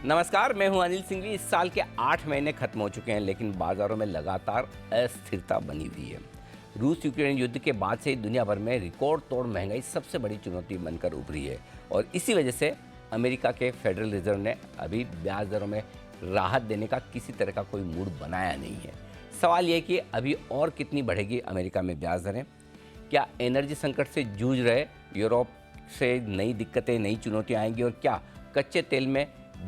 नमस्कार, मैं हूं अनिल सिंघवी। इस साल के 8 महीने खत्म हो चुके हैं, लेकिन बाजारों में लगातार अस्थिरता बनी हुई है। रूस यूक्रेन युद्ध के बाद से ही दुनिया भर में रिकॉर्ड तोड़ महंगाई सबसे बड़ी चुनौती बनकर उभरी है और इसी वजह से अमेरिका के फेडरल रिजर्व ने अभी ब्याज दरों में राहत देने का किसी तरह का कोई मूड बनाया नहीं है। सवाल यह है कि अभी और कितनी बढ़ेगी अमेरिका में ब्याज दरें? क्या एनर्जी संकट से जूझ रहे यूरोप से नई दिक्कतें, नई चुनौतियां आएंगी और क्या कच्चे तेल में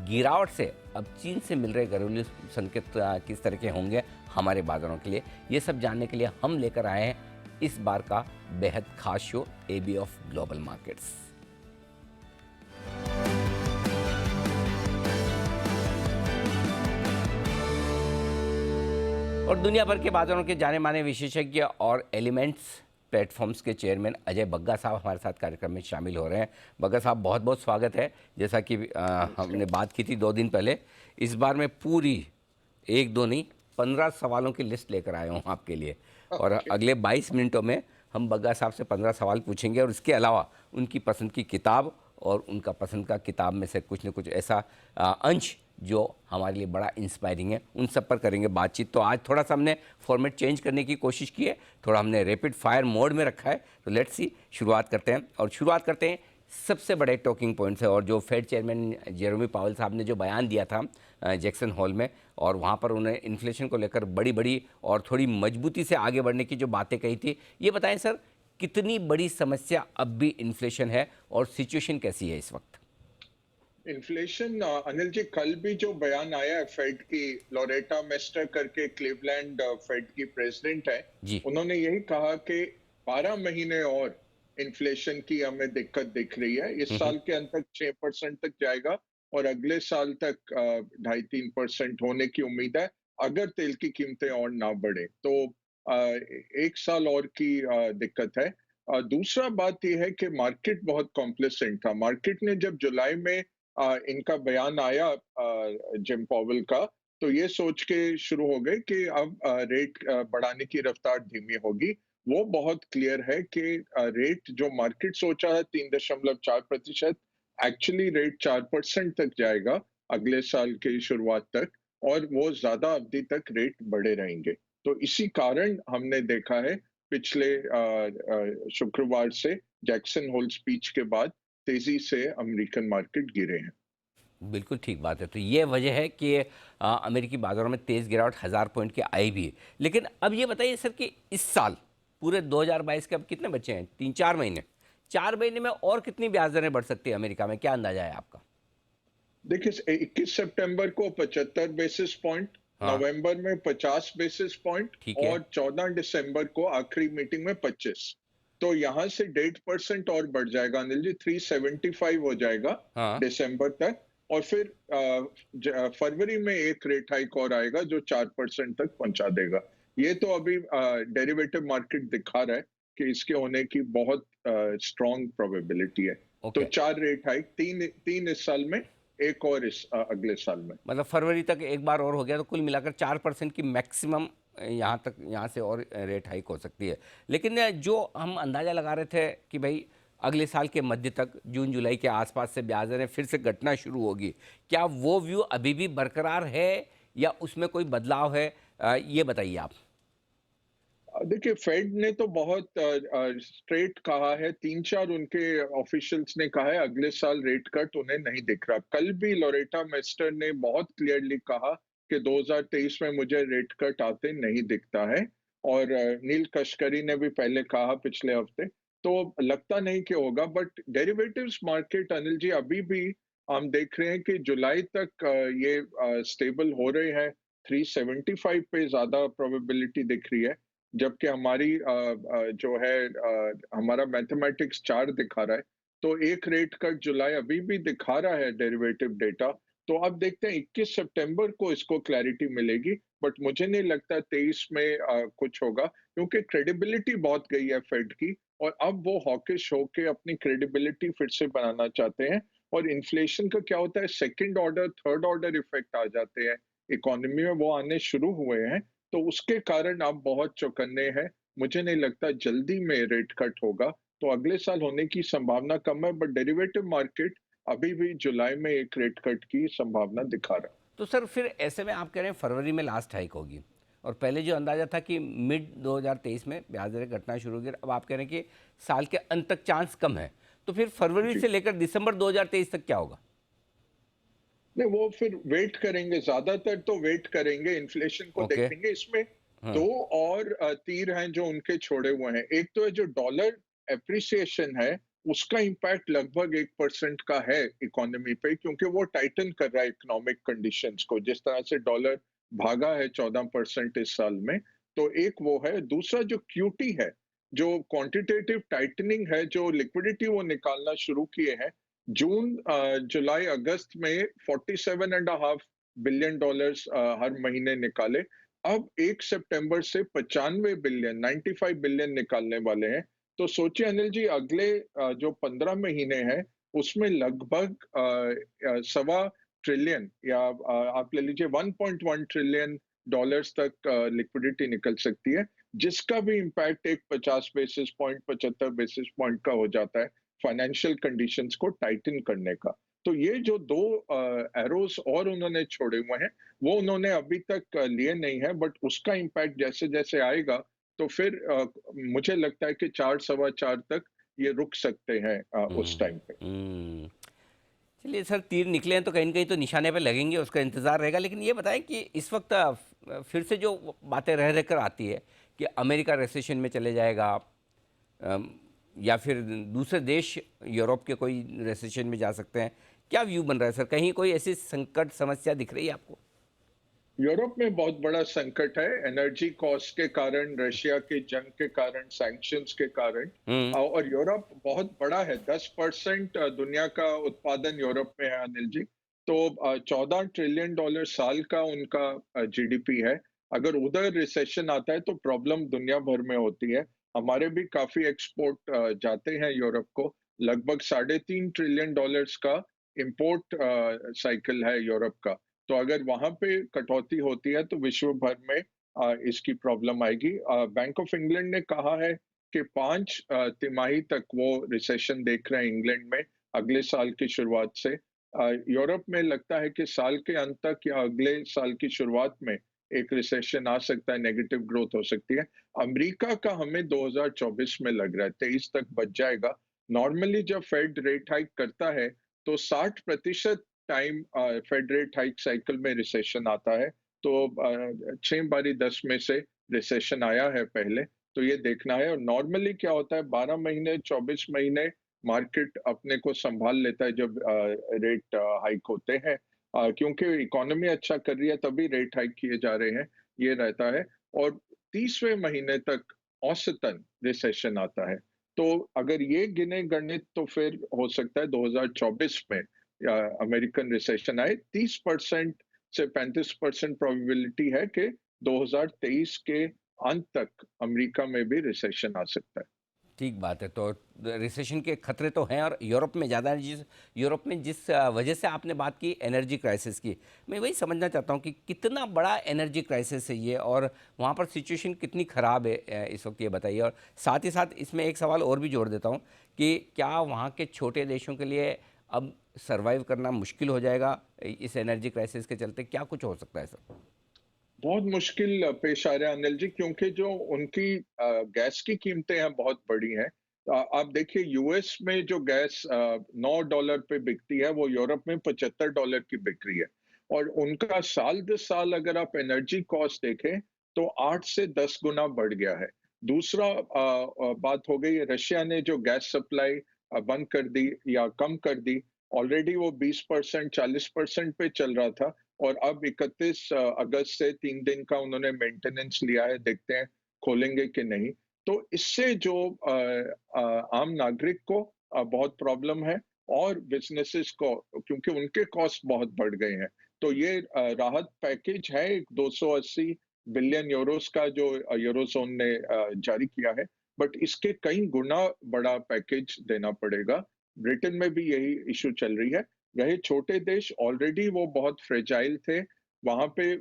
गिरावट से अब चीन से मिल रहे घरेलू संकेत किस तरह के होंगे हमारे बाजारों के लिए? ये सब जानने के लिए हम लेकर आए हैं इस बार का बेहद खास show AB of global markets. और दुनिया भर के बाजारों के जाने माने विशेषज्ञ और एलिमेंट्स प्लेटफॉर्म्स के चेयरमैन अजय बग्गा साहब हमारे साथ कार्यक्रम में शामिल हो रहे हैं। बग्गा साहब, बहुत बहुत स्वागत है। जैसा कि हमने बात की थी 2 दिन पहले, इस बार मैं पूरी 1-2 नहीं 15 सवालों की लिस्ट लेकर आया हूँ आपके लिए और अगले 22 मिनटों में हम बग्गा साहब से 15 सवाल पूछेंगे और इसके अलावा उनकी पसंद की किताब और उनका पसंद का किताब में से कुछ न कुछ ऐसा अंश जो हमारे लिए बड़ा इंस्पायरिंग है, उन सब पर करेंगे बातचीत। तो आज थोड़ा सा हमने फॉर्मेट चेंज करने की कोशिश की है, थोड़ा हमने रैपिड फायर मोड में रखा है। तो लेट्स सी, शुरुआत करते हैं और शुरुआत करते हैं सबसे बड़े टॉकिंग पॉइंट्स है। और जो फेड चेयरमैन जेरोमी पावेल साहब ने जो बयान दिया था जैक्सन हॉल में, और वहाँ पर उन्होंने इन्फ्लेशन को लेकर बड़ी बड़ी और थोड़ी मजबूती से आगे बढ़ने की जो बातें कही थी, ये बताएं सर, कितनी बड़ी समस्या अब भी इन्फ्लेशन है और सिचुएशन कैसी है इस वक्त? इन्फ्लेशन, अनिल जी, कल भी जो बयान आया है फेड की, लोरेटा मेस्टर करके क्लीवलैंड फेड की प्रेसिडेंट है, जी। उन्होंने यही कहा कि 12 महीने और इन्फ्लेशन की हमें दिक्कत दिख रही है। इस हम्म। साल के अंत तक 6% तक जाएगा और अगले साल तक 2.5-3% होने की उम्मीद है, अगर तेल की कीमतें और ना बढ़े तो। एक साल और की दिक्कत है। दूसरा बात यह है कि मार्केट बहुत कॉम्प्लेसेंट था। मार्केट ने जब जुलाई में इनका बयान आया, जिम पॉवेल का, तो ये सोच के शुरू हो गए कि अब रेट बढ़ाने की रफ्तार धीमी होगी। वो बहुत क्लियर है कि रेट जो मार्केट सोचा है 3.4%, एक्चुअली रेट 4% तक जाएगा अगले साल की शुरुआत तक, और वो ज्यादा अवधि तक रेट बढ़े रहेंगे। तो इसी कारण हमने देखा है पिछले शुक्रवार से जैक्सन होल स्पीच के बाद तेजी से अमेरिकन मार्केट गिरे हैं। बिल्कुल ठीक बात है। तो ये वजह है कि अमेरिकी बाज़ारों में तेज़ गिरावट 1000 पॉइंट की आई भी है। लेकिन अब ये बताइए सर कि इस साल पूरे 2022 के अब कितने बचे हैं? 3-4 महीने। 4 महीने में और कितनी ब्याज दरें बढ़ सकती है अमेरिका में? क्या अंदाजा है आपका? देखिए, 21 सितंबर को 75 बेसिस पॉइंट, हाँ, नवंबर में 50 बेसिस पॉइंट ठीक है। और 14 दिसंबर को आखिरी मीटिंग में 25। तो यहाँ से 1.5% और बढ़ जाएगा अनिल जी, 375 हो जाएगा हाँ, दिसंबर तक। और फिर फरवरी में एक रेट हाइक और आएगा जो 4% तक पहुंचा देगा। ये तो अभी डेरिवेटिव मार्केट दिखा रहा है कि इसके होने की बहुत स्ट्रॉन्ग प्रोबेबिलिटी है। तो ओके। 4 रेट हाइक, तीन तीन इस साल में, एक और इस अगले साल में। मतलब फरवरी तक एक बार और हो गया तो कुल मिलाकर 4% की मैक्सिमम यहाँ तक, यहाँ से और रेट हाइक हो सकती है। लेकिन जो हम अंदाज़ा लगा रहे थे कि भाई अगले साल के मध्य तक, जून जुलाई के आसपास से ब्याज दरें फिर से घटना शुरू होगी, क्या वो व्यू अभी भी बरकरार है या उसमें कोई बदलाव है? ये बताइए आप। देखिए, फेड ने तो बहुत स्ट्रेट कहा है, 3-4 उनके ऑफिशियल्स ने कहा है अगले साल रेट कट उन्हें नहीं दिख रहा। कल भी लोरेटा मेस्टर ने बहुत क्लियरली कहा कि 2023 में मुझे रेट कट आते नहीं दिखता है। और नील कश्करी ने भी पहले कहा पिछले हफ्ते। तो लगता नहीं कि होगा, but derivatives market, Anil ji, अभी भी हम देख रहे हैं कि जुलाई तक ये स्टेबल हो रहे हैं। 375 पे ज्यादा प्रोबेबिलिटी दिख रही है, जबकि हमारी जो है हमारा मैथमेटिक्स 4 दिखा रहा है। तो एक रेट कट जुलाई अभी भी दिखा रहा है डेरिवेटिव डेटा। तो अब देखते हैं 21 सितंबर को इसको क्लैरिटी मिलेगी, बट मुझे नहीं लगता 23 में कुछ होगा, क्योंकि क्रेडिबिलिटी बहुत गई है फेड की। और अब वो हॉकिश होके अपनी क्रेडिबिलिटी फिर से बनाना चाहते हैं। और इन्फ्लेशन का क्या होता है, second order, third order effect आ जाते हैं इकोनॉमी में, वो आने शुरू हुए हैं। तो उसके कारण आप बहुत चौकन्ने हैं। मुझे नहीं लगता जल्दी में रेट कट होगा। तो अगले साल होने की संभावना कम है, बट डेरिवेटिव मार्केट अभी भी जुलाई में एक रेट कट की संभावना दिखा रहा है। तो सर फिर ऐसे में आप कह रहे हैं फरवरी में लास्ट हाइक होगी, और पहले जो अंदाजा था कि मिड 2023 में ब्याज दरें घटना शुरू होगी, अब आप कह रहे हैं कि साल के अंत तक चांस कम है। तो फिर फरवरी जी। से लेकर दिसंबर 2023 तक क्या होगा? नहीं, वो फिर वेट करेंगे, ज्यादातर तो वेट करेंगे, इन्फ्लेशन को ओके। देखेंगे। इसमें हाँ। दो और तीर हैं जो उनके छोड़े हुए हैं। एक तो है जो डॉलर एप्रिसिएशन है, उसका इम्पैक्ट लगभग 1% का है इकोनॉमी पे, क्योंकि वो टाइटन कर रहा है इकोनॉमिक कंडीशंस को। जिस तरह से डॉलर भागा है 14% इस साल में, तो एक वो है। दूसरा जो क्यूटी है, जो क्वांटिटेटिव टाइटनिंग है, जो लिक्विडिटी वो निकालना शुरू किए हैं जून, जुलाई, अगस्त में 47.5 बिलियन डॉलर्स हर महीने निकाले। अब 1 सितंबर से 95 बिलियन, 95 बिलियन निकालने वाले हैं। तो सोचिए अनिल जी, अगले जो 15 महीने हैं, उसमें लगभग सवा ट्रिलियन या आप ले लीजिए 1.1 ट्रिलियन डॉलर्स तक लिक्विडिटी निकल सकती है, जिसका भी इम्पैक्ट एक 50 बेसिस पॉइंट, 75 बेसिस पॉइंट का हो जाता है फाइनेंशियल कंडीशंस को टाइटन करने का। तो ये जो दो एरोस और उन्होंने छोड़े हुए हैं, वो उन्होंने अभी तक लिए नहीं है, बट उसका इम्पैक्ट जैसे जैसे आएगा, तो फिर मुझे लगता है कि 4 सवा 4 तक ये रुक सकते हैं उस टाइम पे। हम्म। चलिए सर, तीर निकले हैं तो कहीं न कहीं तो निशाने पे लगेंगे, उसका इंतज़ार रहेगा। लेकिन ये बताएं कि इस वक्त फिर से जो बातें रह रह कर आती है कि अमेरिका रिसेशन में चले जाएगा, अम, या फिर दूसरे देश यूरोप के कोई रिसेशन में जा सकते हैं, क्या व्यू बन रहा है सर? कहीं कोई ऐसी संकट समस्या दिख रही है आपको? यूरोप में बहुत बड़ा संकट है, एनर्जी कॉस्ट के कारण, रशिया की जंग के कारण, सैंक्शंस के कारण। हम्म। और यूरोप बहुत बड़ा है, 10% दुनिया का उत्पादन यूरोप में है अनिल जी। तो 14 ट्रिलियन डॉलर साल का उनका जीडीपी है। अगर उधर रिसेशन आता है तो प्रॉब्लम दुनिया भर में होती है। हमारे भी काफी एक्सपोर्ट जाते हैं यूरोप को। लगभग 3.5 ट्रिलियन डॉलर्स का इंपोर्ट साइकिल है यूरोप का। तो अगर वहां पे कटौती होती है तो विश्व भर में इसकी प्रॉब्लम आएगी। बैंक ऑफ इंग्लैंड ने कहा है कि 5 तिमाही तक वो रिसेशन देख रहे हैं इंग्लैंड में अगले साल की शुरुआत से। यूरोप में लगता है कि साल के अंत तक या अगले साल की शुरुआत में एक रिसेशन आ सकता है, नेगेटिव ग्रोथ हो सकती है। अमेरिका का हमें 2024 में लग रहा है 23 तक बच जाएगा। नॉर्मली जब फेड रेट हाइक करता है तो 60% time Fed rate hike cycle में रिसेशन आता है। तो 6 बारी 10 में से रिसेशन आया है पहले, तो ये देखना है। और नॉर्मली क्या होता है, 12 महीने 24 महीने मार्केट अपने को संभाल लेता है जब रेट हाइक होते हैं। क्योंकि इकोनॉमी अच्छा कर रही है तभी रेट हाइक किए जा रहे हैं, ये रहता है। और 30वें महीने तक औसतन रिसेशन आता है। तो अगर ये गिने गणित तो फिर हो सकता है 2024 में अमेरिकन रिसेशन आए। 30% से 35% प्रोबेबिलिटी है कि 2023 के अंत तक अमेरिका में भी रिसेशन आ सकता है। ठीक बात है। तो रिसेशन के खतरे तो हैं, और यूरोप में ज़्यादा है। जिस यूरोप में जिस वजह से आपने बात की एनर्जी क्राइसिस की, मैं वही समझना चाहता हूँ कि कितना बड़ा एनर्जी क्राइसिस है ये, और वहाँ पर सिचुएशन कितनी ख़राब है इस वक्त, ये बताइए। और साथ ही साथ इसमें एक सवाल और भी जोड़ देता हूँ कि क्या वहाँ के छोटे देशों के लिए अब सर्वाइव करना मुश्किल हो जाएगा इस एनर्जी क्राइसिस के चलते? क्या कुछ हो सकता है सर? बहुत मुश्किल पेश आ रहा है अनिल जी, क्योंकि जो उनकी गैस की कीमतें हैं बहुत बड़ी हैं। आप देखिए यूएस में जो गैस $9 पे बिकती है, वो यूरोप में $75 की बिक रही है। और उनका साल दर साल अगर आप एनर्जी कॉस्ट देखें तो 8 से 10 गुना बढ़ गया है। दूसरा बात हो गई, रशिया ने जो गैस सप्लाई बंद कर दी या कम कर दी। ऑलरेडी वो 20% 40% पे चल रहा था, और अब 31 अगस्त से 3 दिन का उन्होंने मेंटेनेंस लिया है, देखते हैं खोलेंगे कि नहीं। तो इससे जो आम नागरिक को बहुत प्रॉब्लम है, और बिजनेसेस को, क्योंकि उनके कॉस्ट बहुत बढ़ गए हैं। तो ये राहत पैकेज है एक 280 बिलियन यूरोस का जो यूरोजोन ने जारी किया है। बट इसके कई गुना बड़ा पैकेज देना पड़ेगा। ब्रिटेन में भी यही इशू चल रही है। रहे छोटे देश, ऑलरेडी वो बहुत फ्रेजाइल थे, वहां पे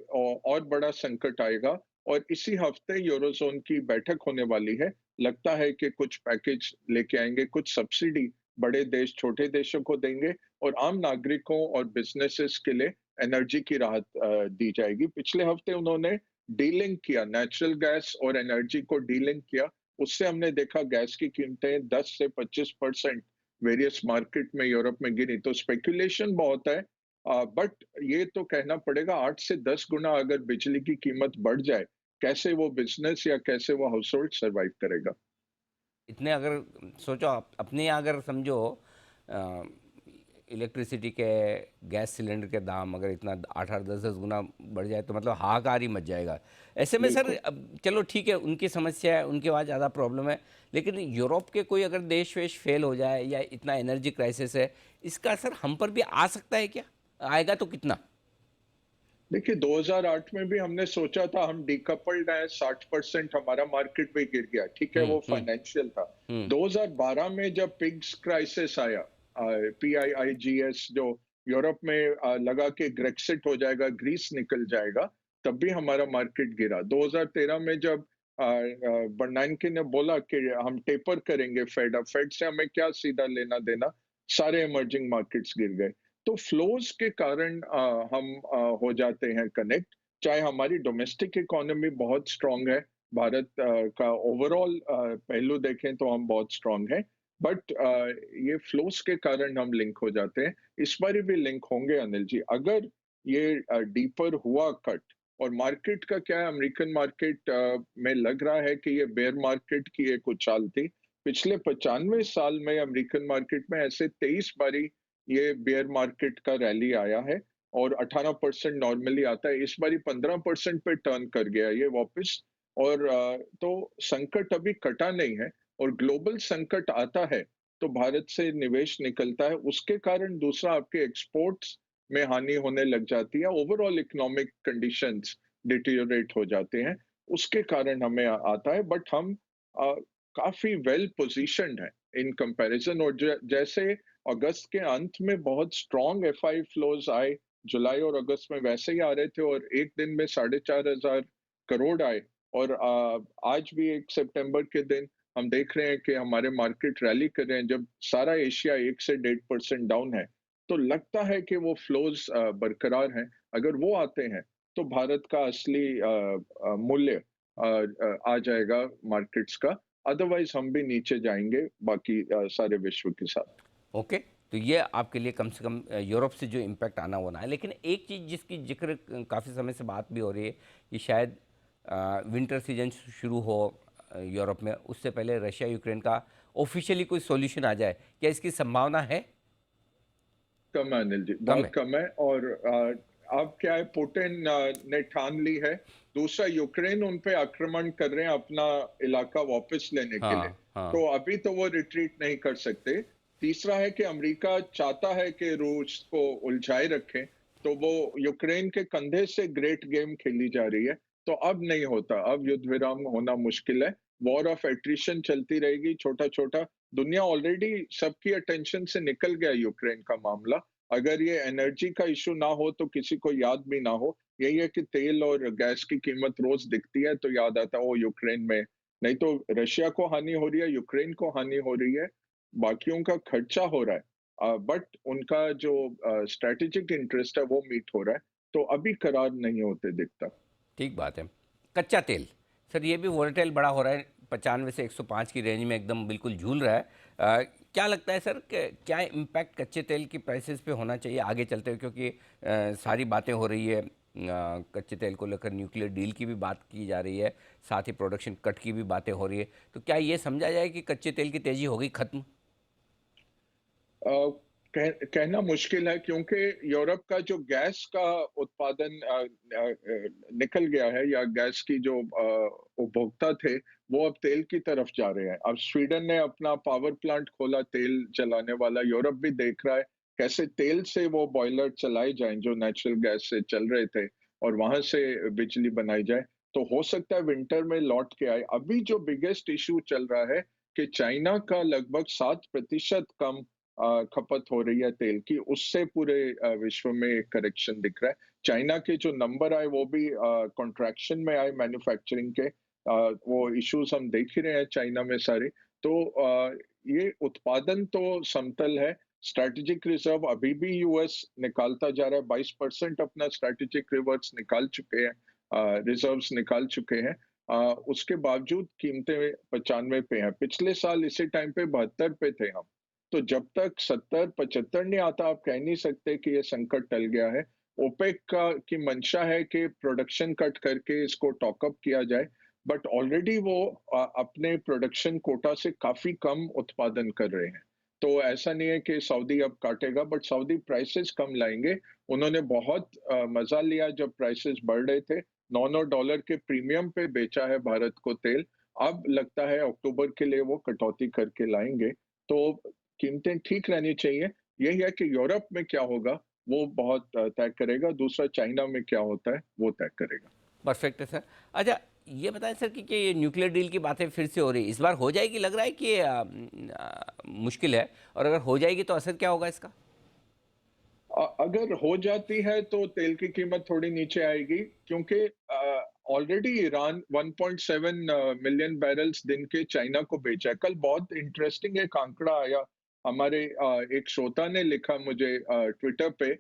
और बड़ा संकट आएगा। और इसी हफ्ते यूरोजोन की बैठक होने वाली है। लगता है कि कुछ पैकेज लेके आएंगे, कुछ सब्सिडी बड़े देश छोटे देशों को देंगे और आम नागरिकों और बिजनेसेस के लिए एनर्जी की राहत दी जाएगी। पिछले हफ्ते उन्होंने डीलिंक किया, नेचुरल गैस और एनर्जी को डीलिंक किया। उससे हमने देखा गैस की कीमतें 10 से 25% वेरियस मार्केट में यूरोप में गिरी। तो स्पेकुलेशन बहुत है, बट ये तो कहना पड़ेगा 8 से 10 गुना अगर बिजली की कीमत बढ़ जाए, कैसे वो बिजनेस या कैसे वो हाउस होल्ड सर्वाइव करेगा। इतने अगर सोचो आप अपने यहाँ अगर समझो इलेक्ट्रिसिटी के गैस सिलेंडर के दाम अगर इतना 8-8 10 10 गुना बढ़ जाए तो मतलब हाहाकार ही मच जाएगा। ऐसे में सर बिल्कुल। अब चलो ठीक है उनकी समस्या है उनके पास ज़्यादा प्रॉब्लम है, लेकिन यूरोप के कोई अगर देश वेश फेल हो जाए या इतना एनर्जी क्राइसिस है, इसका असर हम पर भी आ सकता है क्या? आएगा तो कितना? देखिए 2008 में भी हमने सोचा था हम डीकपल्ड हैं, 60% हमारा मार्केट भी गिर गया, ठीक है हम्म वो हम्म फाइनेंशियल था। हम्म 2012 में जब पिग्स क्राइसिस आया, PIIGS जो यूरोप में लगा कि ग्रेक्सिट हो जाएगा, ग्रीस निकल जाएगा, तब भी हमारा मार्केट गिरा। 2013 में जब बर्नांके ने बोला कि हम टेपर करेंगे फेड, अब फेड से हमें क्या सीधा लेना देना, सारे इमर्जिंग मार्केट्स गिर गए। तो फ्लोज के कारण हम हो जाते हैं कनेक्ट, चाहे हमारी डोमेस्टिक इकोनॉमी बहुत स्ट्रांग है, भारत का ओवरऑल पहलू देखें तो हम बहुत स्ट्रांग है, बट ये फ्लोस के कारण हम लिंक हो जाते हैं। इस बार भी लिंक होंगे अनिल जी, अगर ये डीपर हुआ कट। और मार्केट का क्या है, अमेरिकन मार्केट में लग रहा है कि ये बेयर मार्केट की एक उछाल थी। पिछले 95 साल में अमेरिकन मार्केट में ऐसे 23 बारी ये बेयर मार्केट का रैली आया है और 18% नॉर्मली आता है। इस बारी 15% पे टर्न कर गया ये वापस। और तो संकट अभी कटा नहीं है, और ग्लोबल संकट आता है तो भारत से निवेश निकलता है, उसके कारण दूसरा आपके एक्सपोर्ट्स में हानि होने लग जाती है, ओवरऑल इकोनॉमिक कंडीशंस डिटीरियोरेट हो जाते हैं, उसके कारण हमें आता है। बट हम काफी वेल पोजीशन्ड हैं इन कंपैरिजन। और जैसे अगस्त के अंत में बहुत स्ट्रॉन्ग एफआई फ्लोज आए, जुलाई और अगस्त में वैसे ही आ रहे थे और एक दिन में 4,500 करोड़ आए। और आज भी 1 सितंबर के दिन हम देख रहे हैं कि हमारे मार्केट रैली कर रहे हैं, जब सारा एशिया 1 से 1.5% डाउन है। तो लगता है कि वो फ्लोज बरकरार हैं। अगर वो आते हैं तो भारत का असली मूल्य आ जाएगा मार्केट्स का। अदरवाइज हम भी नीचे जाएंगे बाकी सारे विश्व के साथ। ओके। तो ये आपके लिए कम से कम यूरोप से जो इम्पैक्ट आना होना है, लेकिन एक चीज़ जिसकी जिक्र काफ़ी समय से बात भी हो रही है कि शायद विंटर सीजन शुरू हो यूरोप में, उससे पहले रशिया यूक्रेन का ऑफिशियली कोई सॉल्यूशन आ जाए, क्या इसकी संभावना है? कम है अनिल जी, कम बहुत है। कम है। और अब क्या है, पुतिन ने ठान ली है। दूसरा, यूक्रेन उन पे आक्रमण कर रहे हैं अपना इलाका वापस लेने के लिए, हाँ हाँ। तो अभी तो वो रिट्रीट नहीं कर सकते। तीसरा है कि अमेरिका चाहता है कि रूस को उलझाए रखे, तो वो यूक्रेन के कंधे से ग्रेट गेम खेली जा रही है। तो अब नहीं होता, अब युद्ध विराम होना मुश्किल है। वॉर ऑफ एट्रिशन चलती रहेगी, छोटा छोटा। दुनिया ऑलरेडी सबकी अटेंशन से निकल गया यूक्रेन का मामला। अगर ये एनर्जी का इशू ना हो तो किसी को याद भी ना हो। यही है कि तेल और गैस की कीमत रोज दिखती है तो याद आता है ओ यूक्रेन में। नहीं तो रशिया को हानि हो रही है, यूक्रेन को हानि हो रही है, बाकियों का खर्चा हो रहा है, बट उनका जो स्ट्रेटेजिक इंटरेस्ट है वो मीट हो रहा है। तो अभी करार नहीं होते दिखता। ठीक बात है। कच्चा तेल, सर ये भी वोलेटाइल बड़ा हो रहा है, 95 से 105 की रेंज में एकदम बिल्कुल झूल रहा है। क्या लगता है सर कि क्या इम्पैक्ट कच्चे तेल की प्राइसेस पे होना चाहिए आगे चलते हुए, क्योंकि सारी बातें हो रही है कच्चे तेल को लेकर, न्यूक्लियर डील की भी बात की जा रही है, साथ ही प्रोडक्शन कट की भी बातें हो रही है, तो क्या ये समझा जाए कि कच्चे तेल की तेज़ी हो गई ख़त्म? अ, कहना मुश्किल है, क्योंकि यूरोप का जो गैस का उत्पादन निकल गया है, या गैस की जो उपभोक्ता थे वो अब तेल की तरफ जा रहे हैं। अब स्वीडन ने अपना पावर प्लांट खोला तेल जलाने वाला, यूरोप भी देख रहा है कैसे तेल से वो बॉयलर चलाए जाएं जो नेचुरल गैस से चल रहे थे, और वहां से बिजली बनाई जाए। तो हो सकता है विंटर में लौट के आए। अभी जो बिगेस्ट इशू चल रहा है कि चाइना का लगभग 7% कम खपत हो रही है तेल की, उससे पूरे विश्व में एक करेक्शन दिख रहा है। चाइना के जो नंबर आए वो भी कॉन्ट्रैक्शन में आए मैन्युफैक्चरिंग के। वो इश्यूज हम देख ही रहे हैं चाइना में सारे। तो ये उत्पादन तो समतल है। स्ट्रैटेजिक रिजर्व अभी भी यूएस निकालता जा रहा है, 22% अपना स्ट्रैटेजिक रिवर्स निकाल चुके हैं, रिजर्व्स निकाल चुके हैं। उसके बावजूद कीमतें 95 पे हैं। पिछले साल इसी टाइम पे 72 पे थे हम। तो जब तक 70-75 नहीं आता, आप कह नहीं सकते कि ये संकट टल गया है। ओपेक का की मंशा है कि प्रोडक्शन कट करके इसको टॉक अप किया जाए, बट ऑलरेडी वो अपने प्रोडक्शन कोटा से काफी कम उत्पादन कर रहे हैं। तो ऐसा नहीं है कि सऊदी अब काटेगा, बट सऊदी प्राइसेस कम लाएंगे। उन्होंने बहुत मजा लिया जब प्राइसेस बढ़ रहे थे। 9-9 डॉलर के प्रीमियम पे बेचा है भारत को तेल। अब लगता है अक्टूबर के लिए वो कटौती करके लाएंगे। तो कीमतें ठीक रहनी चाहिए। यही है कि यूरोप में क्या होगा वो बहुत तय करेगा। दूसरा चाइना में क्या होता है वो तय करेगा। परफेक्ट है सर। अच्छा, ये बताएं सर कि ये न्यूक्लियर डील की बातें फिर से हो रही, इस बार हो जाएगी? लग रहा है कि मुश्किल है, और अगर हो जाएगी तो असर क्या होगा इसका? अगर हो जाती है तो तेल की कीमत थोड़ी नीचे आएगी, क्योंकि ऑलरेडी ईरान 1.7 मिलियन बैरल्स दिन के चाइना को बेचा है। कल बहुत इंटरेस्टिंग एक आंकड़ा आया, हमारे एक श्रोता ने लिखा मुझे ट्विटर पे,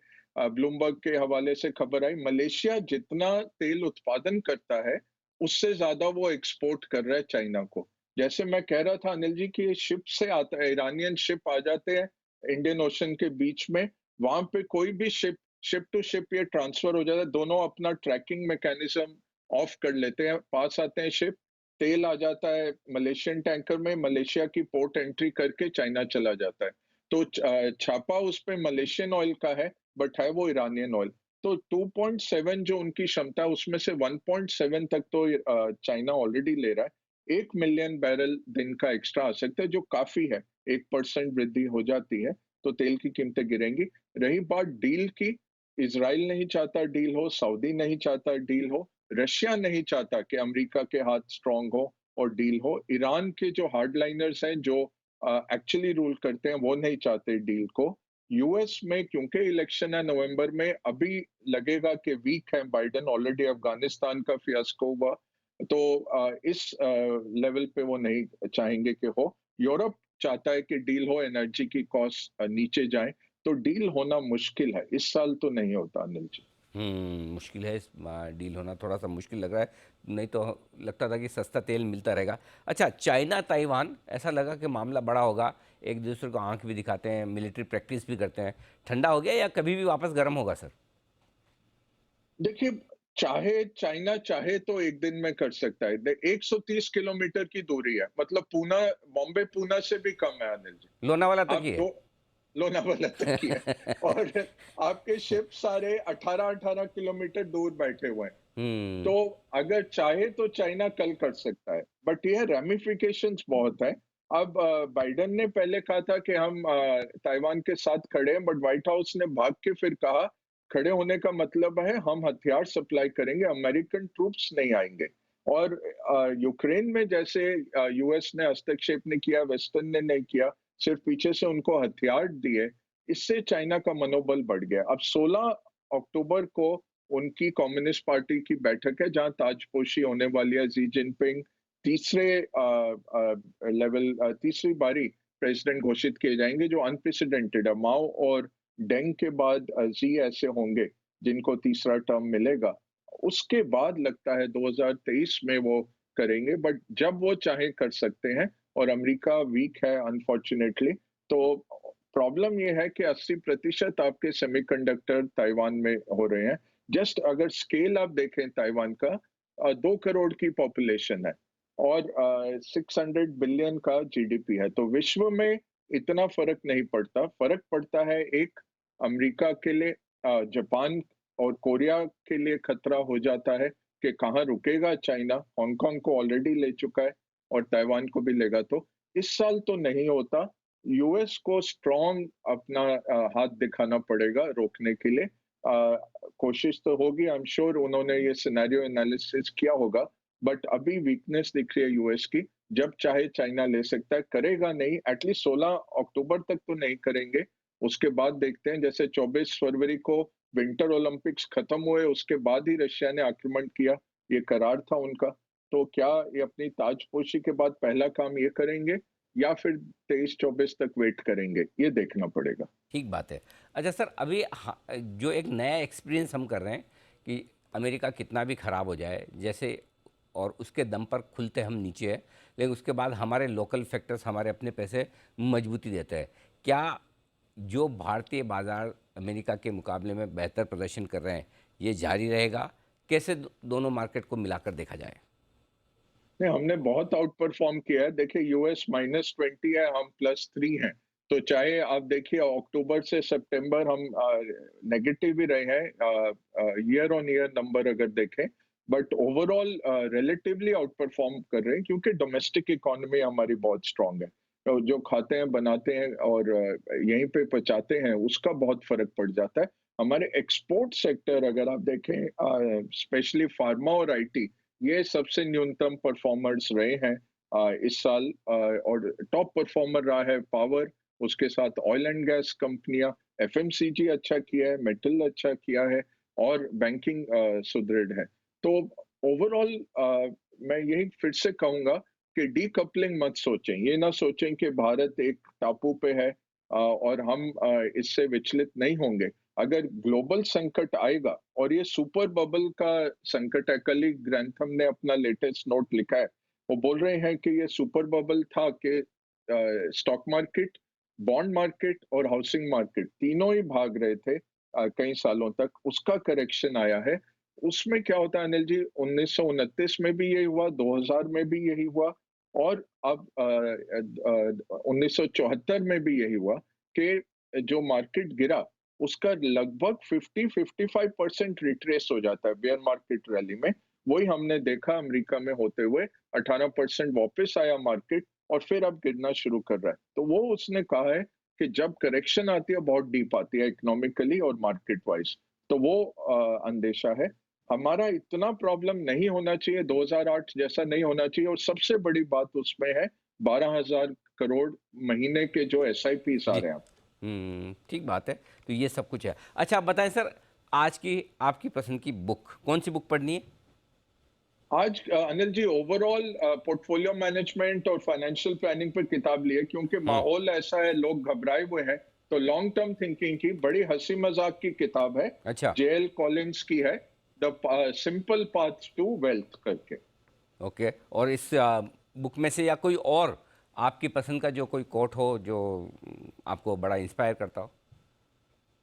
ब्लूमबर्ग के हवाले से खबर आई, मलेशिया जितना तेल उत्पादन करता है उससे ज्यादा वो एक्सपोर्ट कर रहा है चाइना को। जैसे मैं कह रहा था अनिल जी कि शिप से आता है, ईरानियन शिप आ जाते हैं इंडियन ओशन के बीच में, वहां पे कोई भी शिप शिप टू शिप ये ट्रांसफर हो जाता है। दोनों अपना ट्रैकिंग मैकेनिज्म ऑफ कर लेते हैं, पास आते हैं शिप, तेल आ जाता है मलेशियन टैंकर में, मलेशिया की पोर्ट एंट्री करके चाइना चला जाता है। तो छापा उस पे मलेशियन ऑयल का है, बट है वो ईरानियन ऑयल। तो 2.7 जो उनकी क्षमता है उसमें से 1.7 तक तो चाइना ऑलरेडी ले रहा है। 1 मिलियन बैरल दिन का एक्स्ट्रा आ सकता है, जो काफी है। 1% वृद्धि हो जाती है तो तेल की कीमतें गिरेंगी। रही बात डील की, इजराइल नहीं चाहता डील हो, सऊदी नहीं चाहता डील हो, रशिया नहीं चाहता कि अमेरिका के हाथ स्ट्रांग हो और डील हो, ईरान के जो हार्डलाइनर्स हैं जो एक्चुअली रूल करते हैं वो नहीं चाहते डील को। यूएस में क्योंकि इलेक्शन है नवंबर में, अभी लगेगा कि वीक है बाइडेन, ऑलरेडी अफगानिस्तान का फियास्को हुआ, तो इस लेवल पे वो नहीं चाहेंगे कि हो। यूरोप चाहता है कि डील हो, एनर्जी की कॉस्ट नीचे जाए, तो डील होना मुश्किल है। इस साल तो नहीं होता अनिल जी। मुश्किल है, इस डील होना थोड़ा सा मुश्किल लग रहा है। नहीं तो लगता था कि सस्ता तेल मिलता रहेगा। अच्छा, चाइना ताइवान, ऐसा लगा कि मामला बड़ा होगा, एक दूसरे को आंख भी दिखाते हैं, मिलिट्री प्रैक्टिस भी करते हैं। ठंडा हो गया या कभी भी वापस गर्म होगा सर? देखिए, चाहे चाइना चाहे तो एक दिन में कर सकता है। 130 किलोमीटर की दूरी है, मतलब पूना, बॉम्बे पूना से भी कम है अनिल जी। लोनावाला तक आप ही है। दो लोनावाला तक की है, और आपके शिप सारे 18-18 किलोमीटर दूर बैठे हुए हैं। तो हम्म। अगर चाहे तो चाइना कल कर सकता है, बट यह रेमिफिकेशंस बहुत है। अब बाइडेन ने पहले कहा था कि हम ताइवान के साथ खड़े हैं, बट व्हाइट हाउस ने भाग के फिर कहा, खड़े होने का मतलब है हम हथियार सप्लाई करेंगे, अमेरिकन ट्रूप्स नहीं आएंगे। और यूक्रेन में जैसे यूएस ने हस्तक्षेप नहीं किया, वेस्टर्न ने नहीं किया, सिर्फ पीछे से उनको हथियार दिए, इससे चाइना का मनोबल बढ़ गया। अब 16 अक्टूबर को उनकी कम्युनिस्ट पार्टी की बैठक है जहां ताजपोशी होने वाली है। जी जिनपिंग तीसरे तीसरी बारी प्रेसिडेंट घोषित किए जाएंगे, जो अनप्रेसिडेंटेड है। माओ और डेंग के बाद जी ऐसे होंगे जिनको तीसरा टर्म मिलेगा। उसके बाद लगता है 2023 में वो करेंगे, बट जब वो चाहे कर सकते हैं। और अमेरिका वीक है अनफॉर्चुनेटली। तो प्रॉब्लम ये है कि 80% आपके सेमीकंडक्टर ताइवान में हो रहे हैं। जस्ट अगर स्केल आप देखें ताइवान का, 2 करोड़ की पॉपुलेशन है और 600 बिलियन का जीडीपी है। तो विश्व में इतना फर्क नहीं पड़ता। फर्क पड़ता है एक अमेरिका के लिए, जापान और कोरिया के लिए खतरा हो जाता है कि कहाँ रुकेगा चाइना। हांगकांग को ऑलरेडी ले चुका है और ताइवान को भी लेगा। तो इस साल तो नहीं होता। यूएस को स्ट्रॉन्ग अपना हाथ दिखाना पड़ेगा रोकने के लिए। कोशिश तो होगी, आई एम श्योर उन्होंने ये सिनेरियो एनालिसिस किया होगा, बट अभी वीकनेस दिख रही है यूएस की। जब चाहे चाइना ले सकता है, करेगा नहीं, एटलीस्ट 16 अक्टूबर तक तो नहीं करेंगे। उसके बाद देखते हैं, जैसे 24 फरवरी को विंटर ओलंपिक्स खत्म हुए उसके बाद ही रशिया ने आक्रमण किया, ये करार था उनका। तो क्या ये अपनी ताजपोशी के बाद पहला काम ये करेंगे या फिर 23-24 तक वेट करेंगे, ये देखना पड़ेगा। ठीक बात है। अच्छा सर, अभी जो एक नया एक्सपीरियंस हम कर रहे हैं कि अमेरिका कितना भी ख़राब हो जाए जैसे, और उसके दम पर खुलते हम नीचे हैं, लेकिन उसके बाद हमारे लोकल फैक्टर्स हमारे अपने पैसे मजबूती देते हैं। क्या जो भारतीय बाज़ार अमेरिका के मुकाबले में बेहतर प्रदर्शन कर रहे हैं, ये जारी रहेगा? कैसे दोनों मार्केट को मिलाकर देखा जाए? नहीं, हमने बहुत आउट परफॉर्म किया है। देखिए यूएस -20 है, हम +3 हैं। तो चाहे आप देखिए अक्टूबर से सितंबर हम नेगेटिव ही रहे हैं ईयर ऑन ईयर नंबर अगर देखें, but overall relatively out perform कर रहे हैं क्योंकि डोमेस्टिक इकोनॉमी हमारी बहुत स्ट्रांग है। तो जो खाते हैं, बनाते हैं और यहीं पे पचाते हैं, उसका बहुत फ़र्क पड़ जाता है। हमारे एक्सपोर्ट सेक्टर अगर आप देखें स्पेशली फार्मा और आईटी, ये सबसे न्यूनतम परफॉर्मर्स रहे हैं इस साल और टॉप परफॉर्मर रहा है पावर, उसके साथ ऑयल एंड गैस कंपनियां, एफएमसीजी अच्छा किया है, मेटल अच्छा किया है और बैंकिंग सुदृढ़ है। तो ओवरऑल मैं यही फिर से कहूंगा कि डीकपलिंग मत सोचें, ये ना सोचें कि भारत एक टापू पे है और हम इससे विचलित नहीं होंगे। अगर ग्लोबल संकट आएगा और ये सुपर बबल का संकट है, कल ही ग्रैंथम ने अपना लेटेस्ट नोट लिखा है, वो बोल रहे हैं कि ये सुपर बबल था कि स्टॉक मार्केट, बॉन्ड मार्केट और हाउसिंग मार्केट तीनों ही भाग रहे थे कई सालों तक, उसका करेक्शन आया है। उसमें क्या होता है अनिल जी, 1929 में भी यही हुआ, 2000 में भी यही हुआ और अब 1974 में भी यही हुआ कि जो मार्केट गिरा उसका लगभग 50-55% रिट्रेस हो जाता है बेयर मार्केट रैली में। वही हमने देखा अमेरिका में होते हुए, 18% वापस आया मार्केट और फिर अब गिरना शुरू कर रहा है। तो वो उसने कहा है कि जब करेक्शन आती है बहुत डीप आती है इकोनॉमिकली और मार्केट वाइज, तो वो अंदेशा है। हमारा इतना प्रॉब्लम नहीं होना चाहिए, 2008 जैसा नहीं होना चाहिए और सबसे बड़ी बात उसमें है 12,000 करोड़ महीने के जो एसआईपीस आ जी। रहे हैं। ठीक बात है। तो ये सब कुछ है। अच्छा आप बताएं सर, आज की आपकी पसंद की बुक कौन सी बुक पढ़नी है? आज Anil ji overall portfolio management और फाइनेंशियल प्लानिंग पर किताब ली है क्योंकि हम्म। माहौल ऐसा है, लोग घबराए हुए हैं। तो लॉन्ग टर्म थिंकिंग की बड़ी हंसी मजाक की किताब है, अच्छा। जेएल कॉलिंस की है, the simple path to wealth करके। ओके। और इस बुक में से या कोई और आपकी पसंद का जो कोई कोट हो जो आपको बड़ा इंस्पायर करता हो?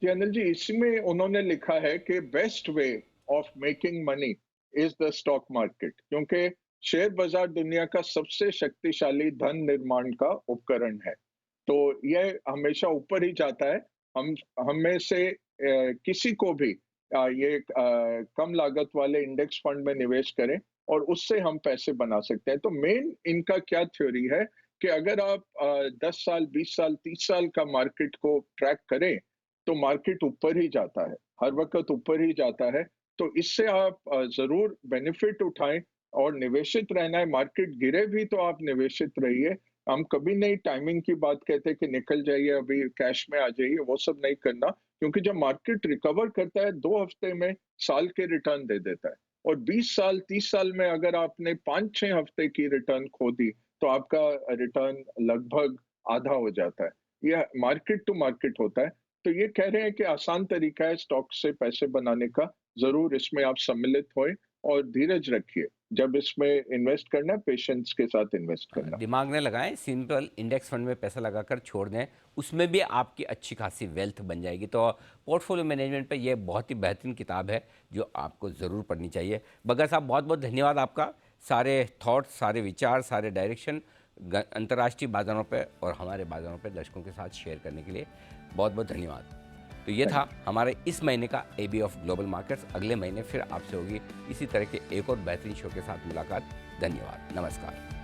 जी अनिल जी, इसमें उन्होंने लिखा है कि best way of making money is the stock market, क्योंकि शेयर बाजार दुनिया का सबसे शक्तिशाली धन निर्माण का उपकरण है। तो यह हमेशा ऊपर ही जाता है। हम में से किसी को भी ये कम लागत वाले इंडेक्स फंड में निवेश करें और उससे हम पैसे बना सकते हैं। तो मेन इनका क्या थ्योरी है कि अगर आप 10 साल, 20 साल, 30 साल का मार्केट को ट्रैक करें तो मार्केट ऊपर ही जाता है, हर वक़्त ऊपर ही जाता है। तो इससे आप ज़रूर बेनिफिट उठाएँ और निवेशित रहना है। मार्केट गिरे भी तो आप निवेशित रहिए। हम कभी नहीं टाइमिंग की बात कहते कि निकल जाइए, अभी कैश में आ जाइए, वो सब नहीं करना, क्योंकि जब मार्केट रिकवर करता है 2 हफ्ते में साल के रिटर्न दे देता है और 20 साल, 30 साल में अगर आपने 5-6 हफ्ते की रिटर्न खो दी, तो आपका रिटर्न लगभग आधा हो जाता है। यह मार्केट टू मार्केट होता है। तो ये कह रहे हैं कि आसान तरीका है स्टॉक से पैसे बनाने का, ज़रूर इसमें आप सम्मिलित होएँ और धीरज रखिए। जब इसमें इन्वेस्ट करना है, पेशेंस के साथ इन्वेस्ट करना। दिमाग न लगाएं, सिंपल इंडेक्स फंड में पैसा लगाकर छोड़ दें, उसमें भी आपकी अच्छी खासी वेल्थ बन जाएगी। तो पोर्टफोलियो मैनेजमेंट पे ये बहुत ही बेहतरीन किताब है जो आपको ज़रूर पढ़नी चाहिए। बग्गा साहब, बहुत बहुत धन्यवाद आपका, सारे थॉट्स, सारे विचार, सारे डायरेक्शन अंतर्राष्ट्रीय बाज़ारों पे और हमारे बाज़ारों पे दर्शकों के साथ शेयर करने के लिए बहुत बहुत धन्यवाद। तो ये था हमारे इस महीने का एबी ऑफ ग्लोबल मार्केट्स। अगले महीने फिर आपसे होगी इसी तरह के एक और बेहतरीन शो के साथ मुलाकात। धन्यवाद, नमस्कार।